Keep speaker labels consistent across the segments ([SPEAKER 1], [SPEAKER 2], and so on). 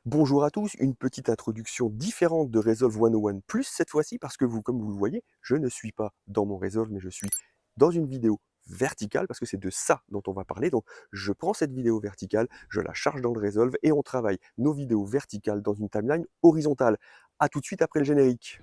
[SPEAKER 1] Bonjour à tous, une petite introduction différente de Resolve 101 Plus cette fois-ci parce que comme vous le voyez, je ne suis pas dans mon Resolve mais je suis dans une vidéo verticale parce que c'est de ça dont on va parler. Donc je prends cette vidéo verticale, je la charge dans le Resolve et on travaille nos vidéos verticales dans une timeline horizontale. A tout de suite après le générique.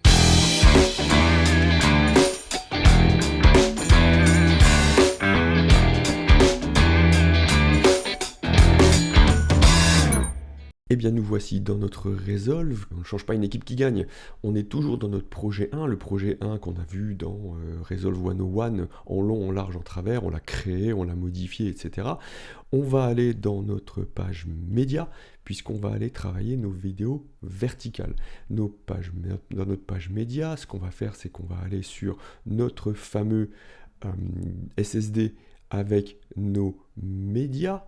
[SPEAKER 1] Eh bien, nous voici dans notre Resolve. On ne change pas une équipe qui gagne. On est toujours dans notre projet 1, le projet 1 qu'on a vu dans Resolve 101 en long, en large, en travers. On l'a créé, on l'a modifié, etc. On va aller dans notre page média, puisqu'on va aller travailler nos vidéos verticales. Dans notre page média, ce qu'on va faire, c'est qu'on va aller sur notre fameux SSD avec nos médias.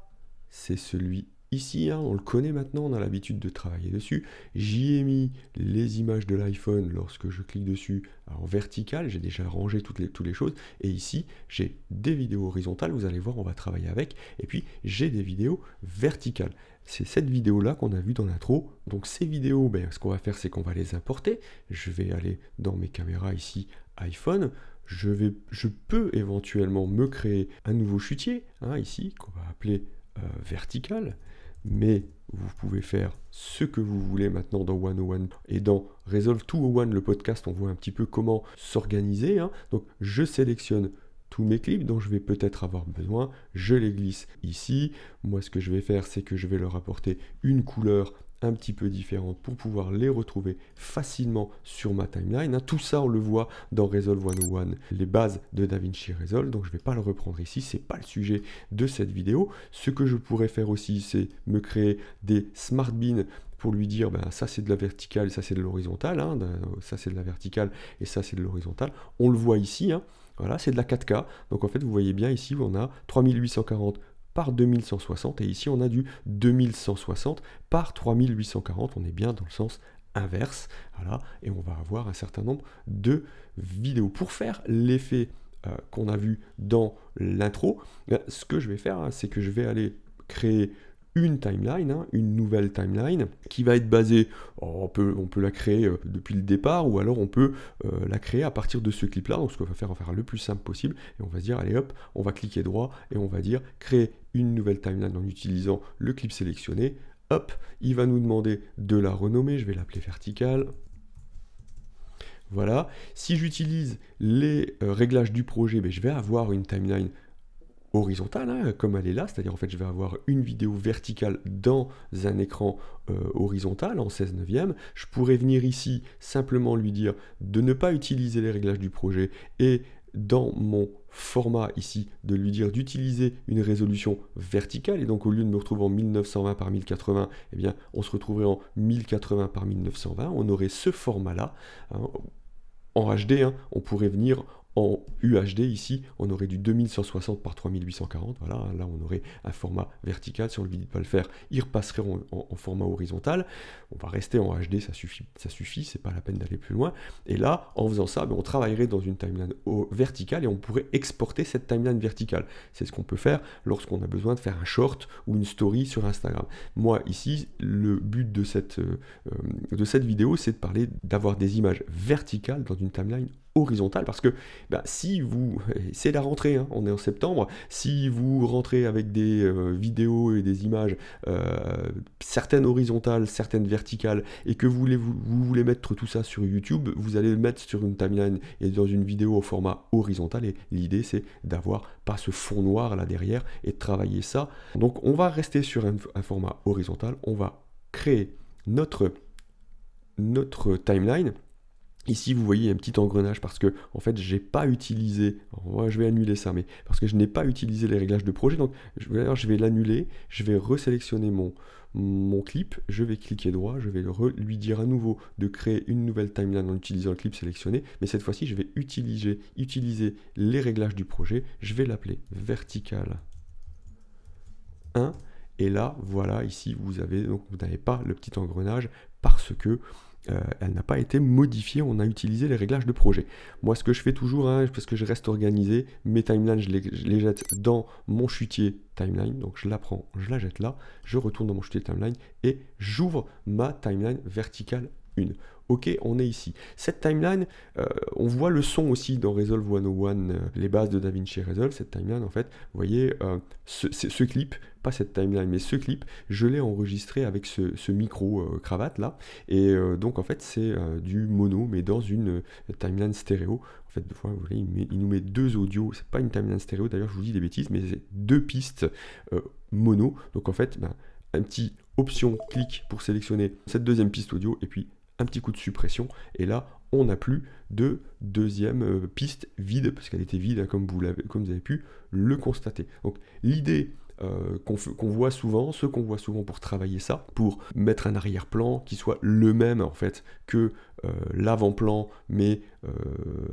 [SPEAKER 1] C'est celui ici, hein, on le connaît maintenant, on a l'habitude de travailler dessus. J'y ai mis les images de l'iPhone lorsque je clique dessus en vertical, j'ai déjà rangé toutes les choses. Et ici, j'ai des vidéos horizontales, vous allez voir, on va travailler avec. Et puis, j'ai des vidéos verticales. C'est cette vidéo-là qu'on a vue dans l'intro. Donc ces vidéos, ce qu'on va faire, c'est qu'on va les importer. Je vais aller dans mes caméras ici, iPhone. Je peux éventuellement me créer un nouveau chutier, hein, ici, qu'on va appeler vertical, mais vous pouvez faire ce que vous voulez maintenant dans 101 et dans Resolve 201, le podcast, on voit un petit peu comment s'organiser, hein. Donc je sélectionne tous mes clips dont je vais peut-être avoir besoin, je les glisse ici. Moi, ce que je vais faire, c'est que je vais leur apporter une couleur un petit peu différente pour pouvoir les retrouver facilement sur ma timeline, hein. Tout ça, on le voit dans Resolve 101, les bases de DaVinci Resolve, donc je ne vais pas le reprendre ici, c'est pas le sujet de cette vidéo. Ce que je pourrais faire aussi, c'est me créer des smart bins pour lui dire, ça c'est de la verticale et ça c'est de l'horizontale, hein, ça c'est de la verticale et ça c'est de l'horizontale. On le voit ici, hein. Voilà, c'est de la 4K, donc en fait vous voyez bien ici, on a 3840 par 2160 et ici on a du 2160 par 3840, on est bien dans le sens inverse, voilà, et on va avoir un certain nombre de vidéos. Pour faire l'effet qu'on a vu dans l'intro, ce que je vais faire, hein, c'est que je vais aller créer une timeline, hein, une nouvelle timeline qui va être basée, on peut la créer depuis le départ ou alors on peut la créer à partir de ce clip là. Donc ce qu'on va faire, on va faire le plus simple possible et on va se dire allez hop, on va cliquer droit et on va dire créer une nouvelle timeline en utilisant le clip sélectionné. Hop, il va nous demander de la renommer, je vais l'appeler verticale. Voilà, si j'utilise les réglages du projet, je vais avoir une timeline horizontale, hein, comme elle est là, c'est-à-dire en fait je vais avoir une vidéo verticale dans un écran horizontal en 16 neuvième. Je pourrais venir ici simplement lui dire de ne pas utiliser les réglages du projet et dans mon format ici de lui dire d'utiliser une résolution verticale et donc au lieu de me retrouver en 1920 par 1080, eh bien on se retrouverait en 1080 par 1920, on aurait ce format là, hein, en HD, hein, on pourrait venir en UHD ici, on aurait du 2160 par 3840, voilà, là on aurait un format vertical. Si on lui dit de ne pas le faire, il repasserait en format horizontal. On va rester en HD, ça suffit, c'est pas la peine d'aller plus loin. Et là, en faisant ça, on travaillerait dans une timeline verticale et on pourrait exporter cette timeline verticale. C'est ce qu'on peut faire lorsqu'on a besoin de faire un short ou une story sur Instagram. Moi ici, le but de cette vidéo, c'est de parler d'avoir des images verticales dans une timeline horizontale, parce que si vous, c'est la rentrée, hein, on est en septembre, si vous rentrez avec des vidéos et des images, certaines horizontales, certaines verticales, et que vous voulez mettre tout ça sur YouTube, vous allez le mettre sur une timeline et dans une vidéo au format horizontal, et l'idée c'est d'avoir pas ce fond noir là derrière et de travailler ça. Donc on va rester sur un format horizontal, on va créer notre timeline. Ici, vous voyez un petit engrenage parce que, en fait, j'ai pas utilisé, je vais annuler ça, mais parce que je n'ai pas utilisé les réglages de projet, donc je vais l'annuler, je vais resélectionner mon clip, je vais cliquer droit, je vais lui dire à nouveau de créer une nouvelle timeline en utilisant le clip sélectionné, mais cette fois-ci, je vais utiliser les réglages du projet, je vais l'appeler vertical 1, et là, voilà, ici, vous n'avez pas le petit engrenage parce que elle n'a pas été modifiée, on a utilisé les réglages de projet. Moi, ce que je fais toujours, parce que je reste organisé, mes timelines, je les jette dans mon chutier timeline, donc je la prends, je la jette là, je retourne dans mon chutier timeline et j'ouvre ma timeline verticale 1. Ok, on est ici. Cette timeline, on voit le son aussi dans Resolve 101, les bases de DaVinci Resolve. Cette timeline, en fait, vous voyez, ce clip, pas cette timeline, mais ce clip, je l'ai enregistré avec ce micro cravate là. Et donc, en fait, c'est du mono, mais dans une timeline stéréo. En fait, des fois, vous voyez, il nous met 2 audios. C'est pas une timeline stéréo, d'ailleurs, je vous dis des bêtises, mais c'est 2 pistes mono. Donc, en fait, un petit option clic pour sélectionner cette deuxième piste audio et puis un petit coup de suppression et là on n'a plus de deuxième piste vide parce qu'elle était vide, hein, comme vous avez pu le constater. Donc l'idée qu'on voit souvent, ce qu'on voit souvent pour travailler ça, pour mettre un arrière-plan qui soit le même en fait que l'avant-plan mais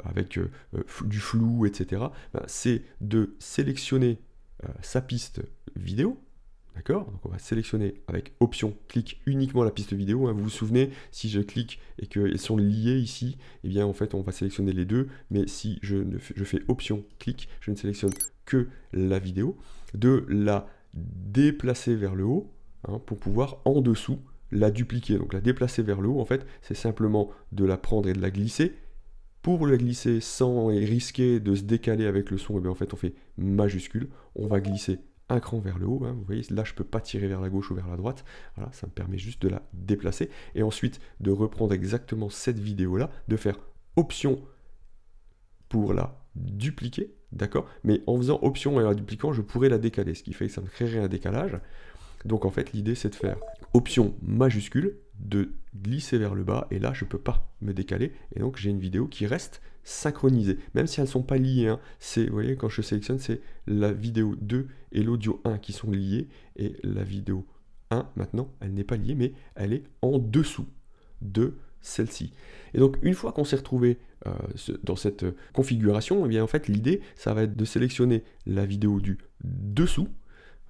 [SPEAKER 1] avec du flou, etc., c'est de sélectionner sa piste vidéo. D'accord? Donc on va sélectionner avec option clic uniquement la piste vidéo. Hein. Vous vous souvenez, si je clique et qu'elles sont liées ici, eh bien en fait on va sélectionner les deux. Mais si je fais option clic, je ne sélectionne que la vidéo, de la déplacer vers le haut, hein, pour pouvoir en dessous la dupliquer. Donc la déplacer vers le haut, en fait, c'est simplement de la prendre et de la glisser. Pour la glisser sans risquer de se décaler avec le son, eh bien en fait on fait majuscule, on va glisser un cran vers le haut, hein, vous voyez, là je ne peux pas tirer vers la gauche ou vers la droite, voilà, ça me permet juste de la déplacer, et ensuite de reprendre exactement cette vidéo-là, de faire option pour la dupliquer, d'accord, mais en faisant option et la dupliquant, je pourrais la décaler, ce qui fait que ça me créerait un décalage. Donc en fait l'idée c'est de faire option majuscule, de glisser vers le bas, et là je ne peux pas me décaler, et donc j'ai une vidéo qui reste synchronisées, même si elles ne sont pas liées, hein. Vous voyez, quand je sélectionne, c'est la vidéo 2 et l'audio 1 qui sont liés, et la vidéo 1, maintenant, elle n'est pas liée, mais elle est en dessous de celle-ci. Et donc, une fois qu'on s'est retrouvé dans cette configuration, eh bien, en fait, l'idée, ça va être de sélectionner la vidéo du dessous,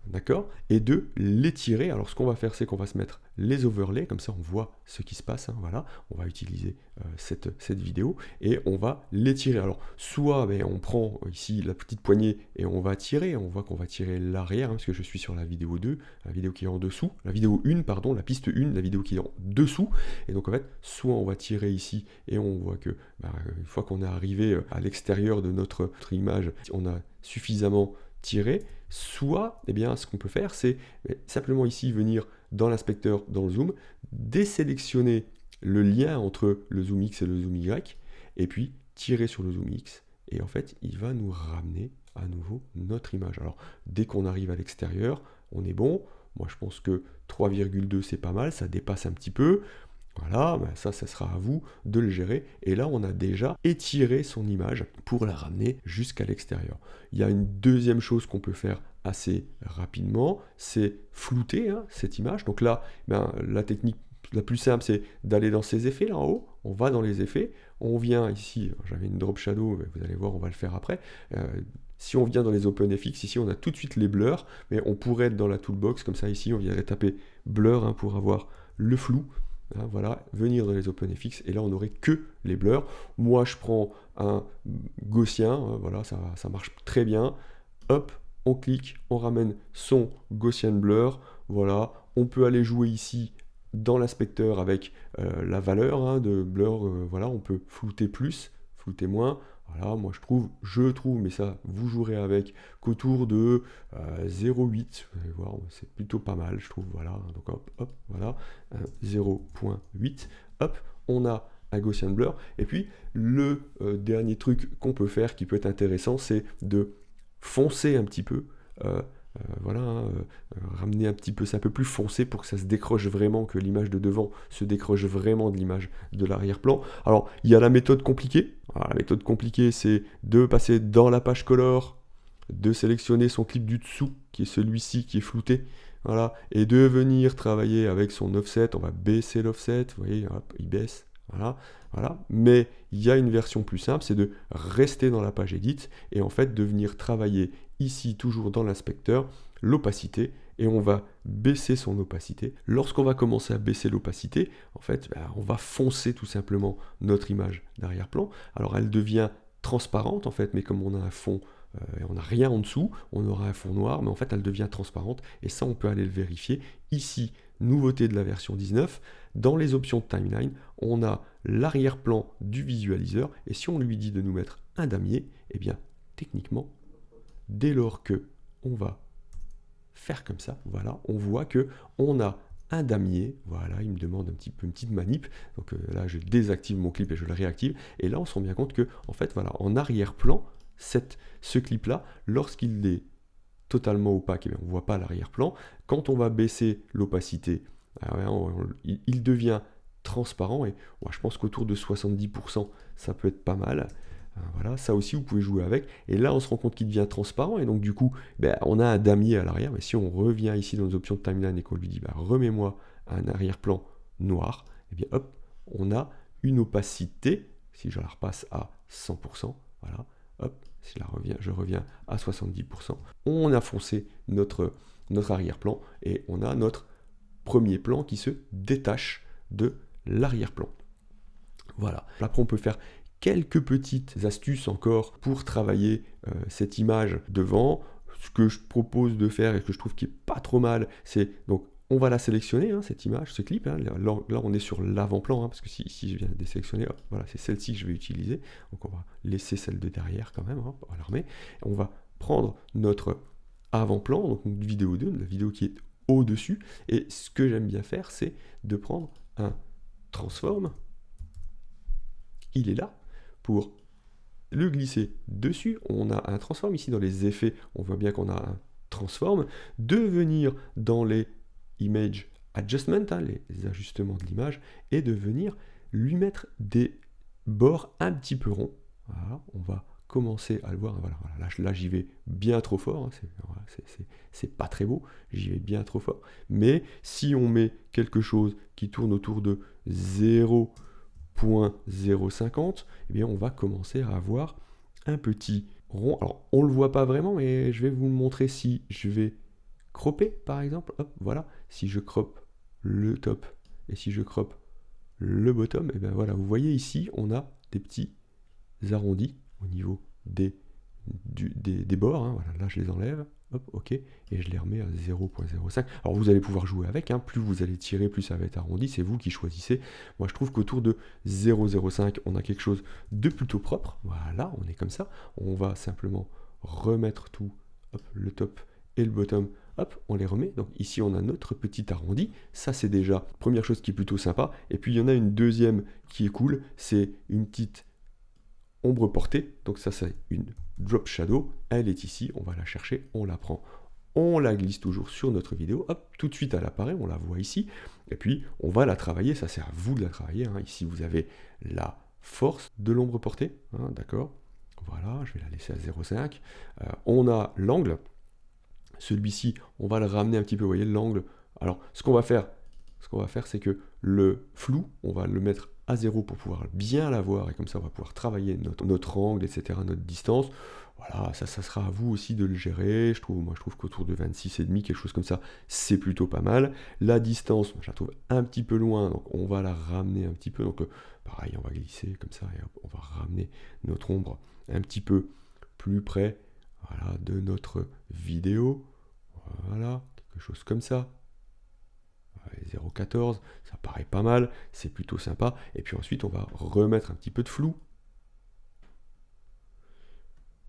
[SPEAKER 1] d'accord, et de l'étirer. Alors ce qu'on va faire, c'est qu'on va se mettre les overlays, comme ça on voit ce qui se passe, hein, voilà, on va utiliser cette vidéo, et on va l'étirer. Alors soit on prend ici la petite poignée et on va tirer, on voit qu'on va tirer l'arrière, hein, parce que je suis sur la vidéo 2, la vidéo qui est en dessous, la vidéo 1, pardon, la piste 1, la vidéo qui est en dessous, et donc en fait, soit on va tirer ici, et on voit que, une fois qu'on est arrivé à l'extérieur de notre image, on a suffisamment tiré, soit, eh bien, ce qu'on peut faire, c'est simplement ici venir dans l'inspecteur, dans le zoom, désélectionner le lien entre le zoom X et le zoom Y, et puis tirer sur le zoom X, et en fait, il va nous ramener à nouveau notre image. Alors, dès qu'on arrive à l'extérieur, on est bon. Moi, je pense que 3,2 c'est pas mal, ça dépasse un petit peu. Voilà, ça sera à vous de le gérer. Et là, on a déjà étiré son image pour la ramener jusqu'à l'extérieur. Il y a une deuxième chose qu'on peut faire assez rapidement, c'est flouter, hein, cette image. Donc là, la technique la plus simple, c'est d'aller dans ces effets là en haut. On va dans les effets, on vient ici, j'avais une drop shadow, mais vous allez voir, on va le faire après. Si on vient dans les OpenFX, ici on a tout de suite les blurs, mais on pourrait être dans la toolbox, comme ça ici on viendrait taper blur, hein, pour avoir le flou. Hein, voilà, venir dans les OpenFX, et là on n'aurait que les blurs. Moi je prends un gaussien, hein, voilà, ça marche très bien. Hop, on clique, on ramène son Gaussian blur, voilà. On peut aller jouer ici dans l'inspecteur avec la valeur, hein, de blur, voilà, on peut flouter plus, flouter moins. Voilà, moi je trouve, mais ça vous jouerez avec, qu'autour de 0,8, vous allez voir, c'est plutôt pas mal, je trouve, voilà, donc hop, voilà, 0,8, hop, on a un Gaussian blur, et puis le dernier truc qu'on peut faire, qui peut être intéressant, c'est de foncer un petit peu, voilà, hein, ramener un petit peu, c'est un peu plus foncé pour que ça se décroche vraiment, que l'image de devant se décroche vraiment de l'image de l'arrière-plan. Alors, il y a la méthode compliquée. Alors, la méthode compliquée, c'est de passer dans la page color, de sélectionner son clip du dessous, qui est celui-ci, qui est flouté, voilà, et de venir travailler avec son offset. On va baisser l'offset, vous voyez, hop, il baisse, voilà. Voilà. Mais il y a une version plus simple, c'est de rester dans la page Edit et en fait de venir travailler ici, toujours dans l'inspecteur, l'opacité, et on va baisser son opacité. Lorsqu'on va commencer à baisser l'opacité, en fait, on va foncer tout simplement notre image d'arrière-plan. Alors elle devient transparente en fait, mais comme on a un fond et on n'a rien en dessous, on aura un fond noir, mais en fait elle devient transparente, et ça on peut aller le vérifier. Ici, nouveauté de la version 19, dans les options de timeline, on a l'arrière-plan du visualiseur, et si on lui dit de nous mettre un damier, eh bien techniquement, dès lors que on va faire comme ça, voilà, on voit que on a un damier, voilà, il me demande un petit peu une petite manip, donc là je désactive mon clip et je le réactive, et là on se rend bien compte que, en fait, voilà, en arrière-plan, ce clip-là, lorsqu'il est totalement opaque, on ne voit pas l'arrière-plan. Quand on va baisser l'opacité, il devient transparent, et je pense qu'autour de 70%, ça peut être pas mal. Voilà, ça aussi vous pouvez jouer avec, et là on se rend compte qu'il devient transparent, et donc du coup on a un damier à l'arrière. Mais si on revient ici dans les options de timeline et qu'on lui dit remets-moi un arrière-plan noir, et bien hop, on a une opacité. Si je la repasse à 100%, voilà, hop, si je reviens à 70%, on a foncé notre arrière-plan, et on a notre premier plan qui se détache de l'arrière-plan. Voilà, après on peut faire quelques petites astuces encore pour travailler cette image devant. Ce que je propose de faire et que je trouve qui est pas trop mal, c'est donc on va la sélectionner, cette image, ce clip. Là on est sur l'avant-plan, parce que si je viens de désélectionner, voilà, c'est celle-ci que je vais utiliser. Donc on va laisser celle de derrière quand même, on va la remettre. On va prendre notre avant-plan, donc une vidéo 2, la vidéo qui est au-dessus. Et ce que j'aime bien faire, c'est de prendre un transform. Il est là. Pour le glisser dessus, on a un transform. Ici dans les effets, on voit bien qu'on a un transform. De venir dans les image adjustment, les ajustements de l'image, et de venir lui mettre des bords un petit peu ronds. Voilà, on va commencer à le voir. Voilà, là j'y vais bien trop fort, c'est pas très beau, j'y vais bien trop fort. Mais si on met quelque chose qui tourne autour de 0.050, eh bien on va commencer à avoir un petit rond. Alors on le voit pas vraiment, mais je vais vous le montrer. Si je vais cropper par exemple, hop, voilà, si je crop le top et si je crop le bottom, et bien voilà, vous voyez ici on a des petits arrondis au niveau des bords, voilà, là je les enlève, hop, ok, et je les remets à 0.05. Alors vous allez pouvoir jouer avec, plus vous allez tirer, plus ça va être arrondi, c'est vous qui choisissez. Moi je trouve qu'autour de 0.05, on a quelque chose de plutôt propre. Voilà, on est comme ça. On va simplement remettre tout, hop, le top et le bottom, hop, on les remet. Donc ici on a notre petit arrondi, ça c'est déjà première chose qui est plutôt sympa. Et puis il y en a une deuxième qui est cool, c'est une petite ombre portée. Donc ça c'est une drop shadow, elle est ici, on va la chercher, on la prend, on la glisse toujours sur notre vidéo, hop, tout de suite elle apparaît, on la voit ici, et puis on va la travailler. Ça c'est à vous de la travailler, Ici vous avez la force de l'ombre portée, d'accord, voilà, je vais la laisser à 0.5, on a l'angle, celui-ci on va le ramener un petit peu, vous voyez l'angle. Alors ce qu'on va faire c'est que le flou, on va le mettre à 0 pour pouvoir bien l'avoir, et comme ça on va pouvoir travailler notre angle, etc., notre distance. Voilà, ça sera à vous aussi de le gérer. Moi je trouve qu'autour de 26,5, quelque chose comme ça, c'est plutôt pas mal. La distance, je la trouve un petit peu loin, donc on va la ramener un petit peu. Donc pareil, on va glisser comme ça, et hop, on va ramener notre ombre un petit peu plus près, voilà, de notre vidéo. Voilà, quelque chose comme ça. 0.14, ça paraît pas mal, c'est plutôt sympa. Et puis ensuite on va remettre un petit peu de flou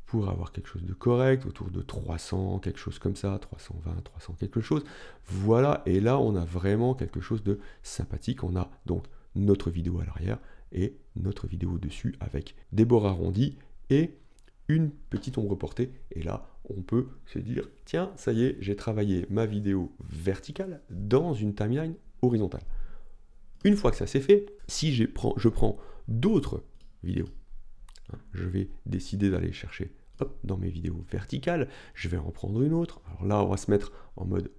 [SPEAKER 1] pour avoir quelque chose de correct, autour de 300, quelque chose comme ça, 320, 300 quelque chose. Voilà, et là on a vraiment quelque chose de sympathique. On a donc notre vidéo à l'arrière et notre vidéo dessus avec des bords arrondis et une petite ombre portée. Et là on peut se dire, tiens, ça y est, j'ai travaillé ma vidéo verticale dans une timeline horizontale. Une fois que ça c'est fait, si je prends d'autres vidéos, je vais décider d'aller chercher, hop, dans mes vidéos verticales, je vais en prendre une autre. Alors là, on va se mettre en mode,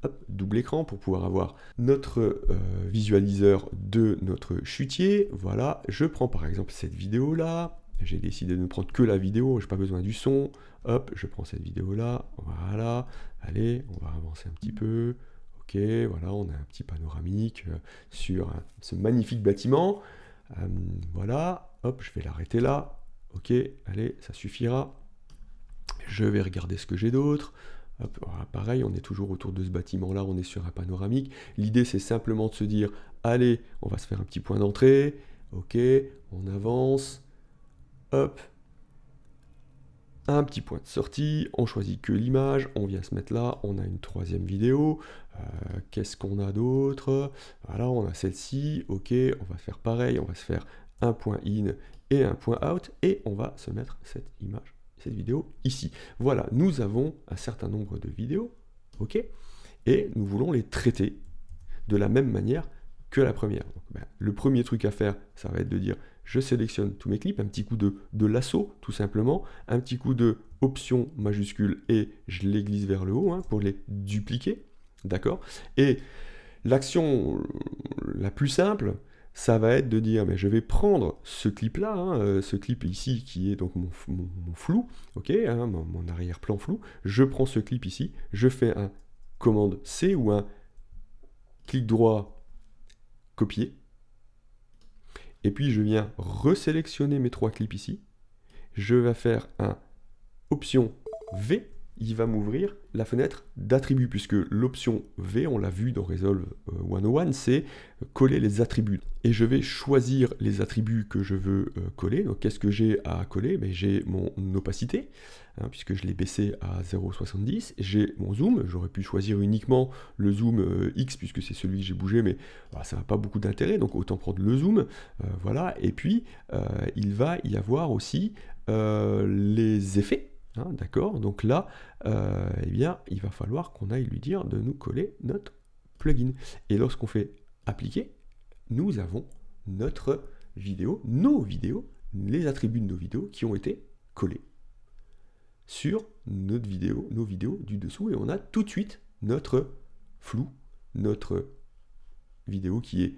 [SPEAKER 1] hop, double écran pour pouvoir avoir notre visualiseur de notre chutier. Voilà, je prends par exemple cette vidéo-là, j'ai décidé de ne prendre que la vidéo, j'ai pas besoin du son. Hop, je prends cette vidéo-là, voilà. Allez, on va avancer un petit peu. Ok, voilà, on a un petit panoramique sur ce magnifique bâtiment. Voilà, hop, je vais l'arrêter là. Ok, allez, ça suffira. Je vais regarder ce que j'ai d'autre. Hop, voilà, pareil, on est toujours autour de ce bâtiment-là, on est sur un panoramique. L'idée, c'est simplement de se dire, allez, on va se faire un petit point d'entrée. Ok, on avance. Hop, un petit point de sortie, on choisit que l'image, on vient se mettre là, on a une troisième vidéo, qu'est-ce qu'on a d'autre? Voilà, on a celle-ci, ok, on va faire pareil, on va se faire un point in et un point out, et on va se mettre cette image, cette vidéo ici. Voilà, nous avons un certain nombre de vidéos, ok, et nous voulons les traiter de la même manière que la première. Donc, le premier truc à faire, ça va être de dire, je sélectionne tous mes clips, un petit coup de lasso, tout simplement, un petit coup de option majuscule, et je les glisse vers le haut, pour les dupliquer, d'accord? Et l'action la plus simple, ça va être de dire, mais je vais prendre ce clip-là, ce clip ici, qui est donc mon flou, ok, mon arrière-plan flou, je prends ce clip ici, je fais un commande C ou un clic droit, copier, et puis je viens resélectionner mes trois clips ici, je vais faire un option V, il va m'ouvrir la fenêtre d'attributs, puisque l'option V, on l'a vu dans Resolve 101, c'est coller les attributs. Et je vais choisir les attributs que je veux coller. Donc qu'est-ce que j'ai à coller? J'ai mon opacité, puisque je l'ai baissé à 0,70. J'ai mon zoom, j'aurais pu choisir uniquement le zoom X, puisque c'est celui que j'ai bougé, mais ça n'a pas beaucoup d'intérêt, donc autant prendre le zoom. Voilà. Et puis, il va y avoir aussi les effets. D'accord, donc là, eh bien, il va falloir qu'on aille lui dire de nous coller notre plugin. Et lorsqu'on fait appliquer, nous avons notre vidéo, nos vidéos, les attributs de nos vidéos qui ont été collés sur notre vidéo, nos vidéos du dessous, et on a tout de suite notre flou, notre vidéo qui est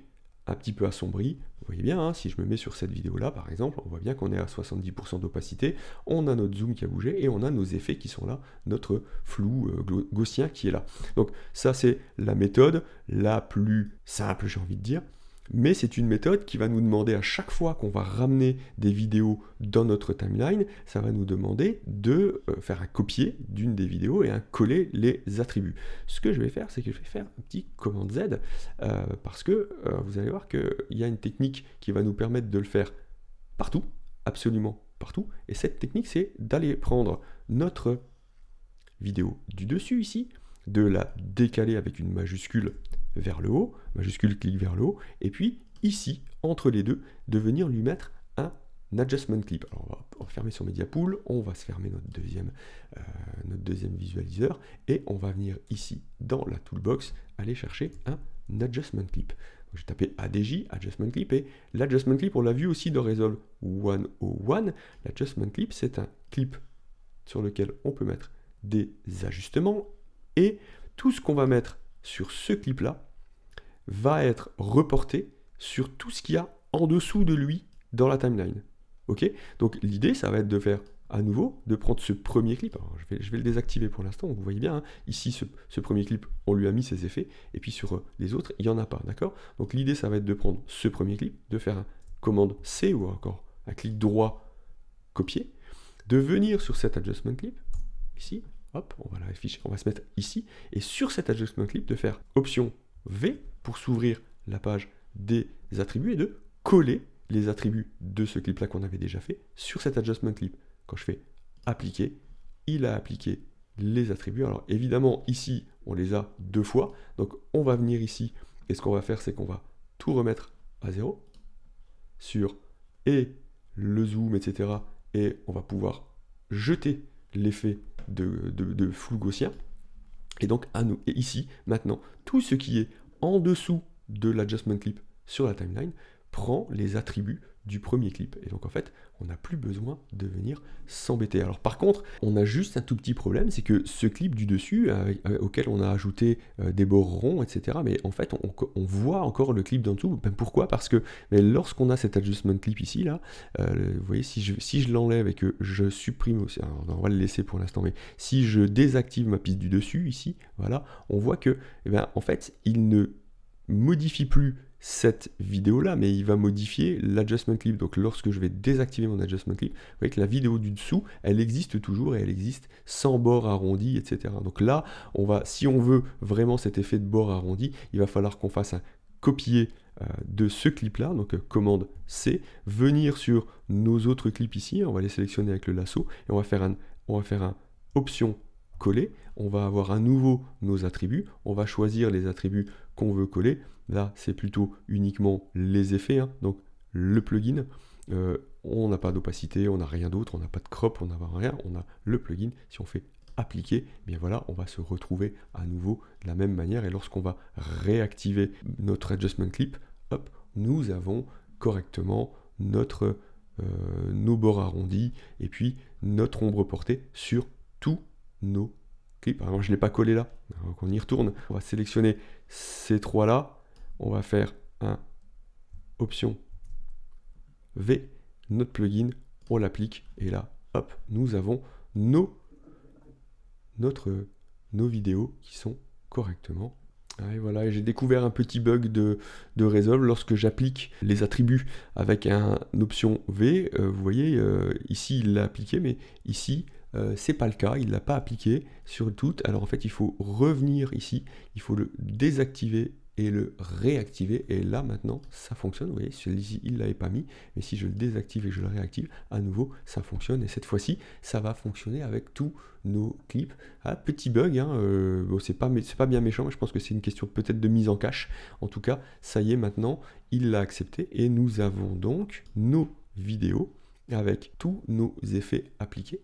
[SPEAKER 1] un petit peu assombrie. Vous voyez bien, si je me mets sur cette vidéo-là, par exemple, on voit bien qu'on est à 70% d'opacité, on a notre zoom qui a bougé, et on a nos effets qui sont là, notre flou gaussien qui est là. Donc ça, c'est la méthode la plus simple, j'ai envie de dire, mais c'est une méthode qui va nous demander à chaque fois qu'on va ramener des vidéos dans notre timeline, ça va nous demander de faire un copier d'une des vidéos et un coller les attributs. Ce que je vais faire, c'est que je vais faire un petit commande Z, parce que vous allez voir qu'il y a une technique qui va nous permettre de le faire partout, absolument partout, et cette technique, c'est d'aller prendre notre vidéo du dessus ici, de la décaler avec une majuscule vers le haut, majuscule clic vers le haut, et puis ici, entre les deux, de venir lui mettre un adjustment clip. Alors on va fermer sur Media Pool, on va se fermer notre deuxième visualiseur, et on va venir ici, dans la toolbox, aller chercher un adjustment clip. J'ai tapé ADJ, adjustment clip, et l'adjustment clip, on l'a vu aussi dans Resolve 101, l'adjustment clip, c'est un clip sur lequel on peut mettre des ajustements, et tout ce qu'on va mettre sur ce clip-là va être reporté sur tout ce qu'il y a en dessous de lui dans la timeline. Ok? Donc l'idée, ça va être de faire à nouveau, de prendre ce premier clip. Alors, je vais le désactiver pour l'instant, vous voyez bien, ici ce premier clip, on lui a mis ses effets, et puis sur les autres, il n'y en a pas, d'accord? Donc l'idée, ça va être de prendre ce premier clip, de faire un commande C ou encore un clic droit, copier, de venir sur cet adjustment clip, ici, hop, on va l'afficher, on va se mettre ici, et sur cet adjustment clip, de faire option V pour s'ouvrir la page des attributs et de coller les attributs de ce clip-là qu'on avait déjà fait sur cet adjustment clip. Quand je fais appliquer, il a appliqué les attributs. Alors évidemment, ici, on les a deux fois, donc on va venir ici, et ce qu'on va faire, c'est qu'on va tout remettre à 0 sur et le zoom, etc. Et on va pouvoir jeter l'effet de flou gaussien. Et donc, ici, maintenant, tout ce qui est en dessous de l'adjustment clip sur la timeline prend les attributs du premier clip. Et donc en fait, on n'a plus besoin de venir s'embêter. Alors par contre, on a juste un tout petit problème, c'est que ce clip du dessus, auquel on a ajouté des bords ronds, etc., mais en fait, on voit encore le clip d'en dessous. Ben, pourquoi? Parce que lorsqu'on a cet adjustment clip ici, là, vous voyez, si je l'enlève et que je supprime aussi, alors on va le laisser pour l'instant, mais si je désactive ma piste du dessus, ici, voilà, on voit que, en fait, il ne modifie plus cette vidéo-là, mais il va modifier l'adjustment clip. Donc lorsque je vais désactiver mon adjustment clip, vous voyez que la vidéo du dessous, elle existe toujours et elle existe sans bord arrondi, etc. Donc là, si on veut vraiment cet effet de bord arrondi, il va falloir qu'on fasse un copier de ce clip-là, donc commande C, venir sur nos autres clips ici, on va les sélectionner avec le lasso, et on va faire un option coller, on va avoir à nouveau nos attributs, on va choisir les attributs qu'on veut coller. Là, c'est plutôt uniquement les effets, hein, donc le plugin. On n'a pas d'opacité, on n'a rien d'autre, on n'a pas de crop, on n'a rien, on a le plugin. Si on fait appliquer, eh bien voilà, on va se retrouver à nouveau de la même manière. Et lorsqu'on va réactiver notre adjustment clip, hop, nous avons correctement nos bords arrondis et puis notre ombre portée sur tous nos clips. Alors je ne l'ai pas collé là, donc on y retourne. On va sélectionner ces trois-là. On va faire un option V, notre plugin, on l'applique et là, hop, nous avons nos vidéos qui sont correctement. Et voilà, et j'ai découvert un petit bug de Resolve lorsque j'applique les attributs avec une option V. Vous voyez, ici il l'a appliqué, mais ici c'est pas le cas, il l'a pas appliqué sur tout. Alors en fait, il faut revenir ici, il faut le désactiver et le réactiver, et là maintenant ça fonctionne. Vous voyez, celui-ci il ne l'avait pas mis, mais si je le désactive et je le réactive, à nouveau ça fonctionne, et cette fois-ci ça va fonctionner avec tous nos clips. Petit bug, hein, bon, c'est pas bien méchant, mais je pense que c'est une question peut-être de mise en cache. En tout cas, ça y est, maintenant il l'a accepté, et nous avons donc nos vidéos avec tous nos effets appliqués.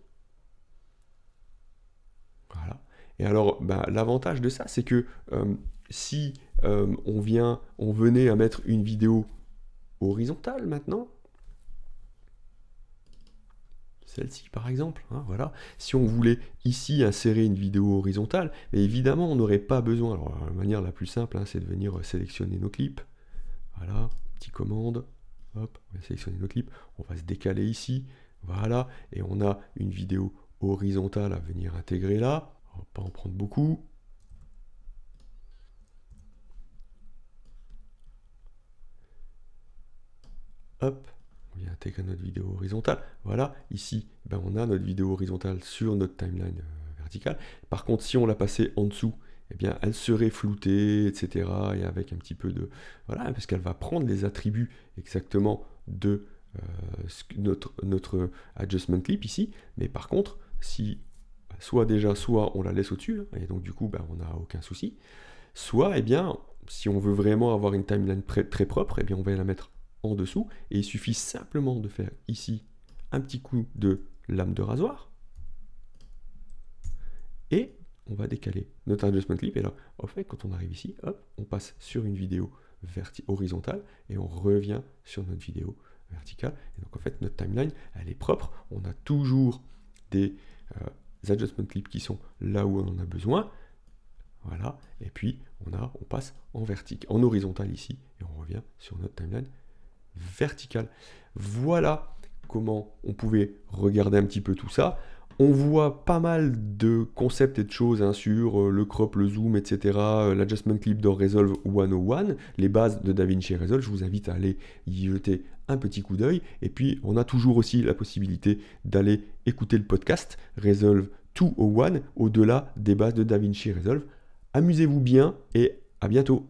[SPEAKER 1] Voilà. Et alors l'avantage de ça, c'est que si on venait à mettre une vidéo horizontale maintenant, celle-ci par exemple, hein, voilà. Si on voulait ici insérer une vidéo horizontale, évidemment on n'aurait pas besoin, alors la manière la plus simple, hein, c'est de venir sélectionner nos clips, voilà, petite commande, hop, on va sélectionner nos clips, on va se décaler ici, voilà, et on a une vidéo horizontale à venir intégrer là, on va pas en prendre beaucoup. Hop, on vient intégrer notre vidéo horizontale. Voilà, ici, on a notre vidéo horizontale sur notre timeline verticale. Par contre, si on la passait en dessous, eh bien, elle serait floutée, etc. Et avec un petit peu de... Voilà, parce qu'elle va prendre les attributs exactement de notre adjustment clip ici. Mais par contre, si soit on la laisse au-dessus, hein, et donc du coup, on n'a aucun souci. Soit, eh bien, si on veut vraiment avoir une timeline très propre, eh bien, on va la mettre en dessous, et il suffit simplement de faire ici un petit coup de lame de rasoir, et on va décaler notre adjustment clip, et là, en fait, quand on arrive ici, hop, on passe sur une vidéo horizontale, et on revient sur notre vidéo verticale, et donc en fait, notre timeline, elle est propre, on a toujours des adjustment clips qui sont là où on en a besoin, voilà, et puis on passe en horizontal ici, et on revient sur notre timeline verticale. Voilà comment on pouvait regarder un petit peu tout ça. On voit pas mal de concepts et de choses, hein, sur le crop, le zoom, etc. L'adjustment clip dans Resolve 101, les bases de DaVinci Resolve. Je vous invite à aller y jeter un petit coup d'œil. Et puis, on a toujours aussi la possibilité d'aller écouter le podcast Resolve 201 au-delà des bases de DaVinci Resolve. Amusez-vous bien et à bientôt.